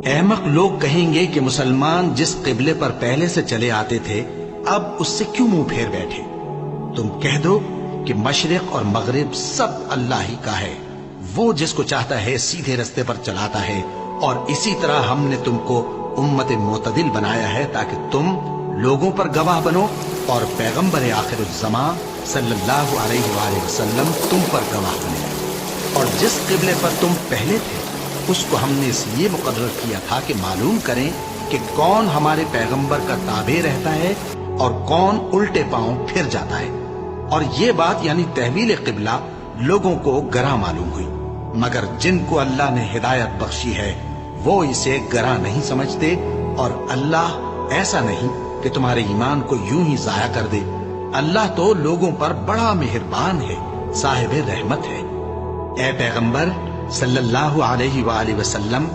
अहमक लोग कहेंगे कि मुसलमान जिस किबले पर पहले से चले आते थे अब उससे क्यों मुंह फेर बैठे। तुम कह दो कि मशरिक और मगरिब सब अल्लाह ही का है, वो जिसको चाहता है सीधे रास्ते पर चलाता है। और इसी तरह हमने तुमको उम्मत मोतदिल बनाया है ताकि तुम लोगों पर गवाह बनो और पैगंबर आखिरुज़्ज़मा सल्लल्लाहु अलैहि वसल्लम तुम पर गवाह बने। और जिस किबले पर तुम पहले थे उसको हमने इसलिए मुकर्रर किया था कि मालूम करें कि कौन हमारे पैगंबर का ताबे रहता है और कौन उल्टे पांव फिर जाता है। और ये बात यानी तहवील किबला लोगों को गरा मालूम हुई, मगर जिनको अल्लाह ने हिदायत बख्शी है वो इसे गरा नहीं समझते। और अल्लाह ऐसा नहीं कि तुम्हारे ईमान को यूं ही जाया कर दे। अल्लाह तो लोगों पर बड़ा मेहरबान है, साहिब रहमत है। ए पैगंबर सल्लल्लाहु अलैहि वसल्लम,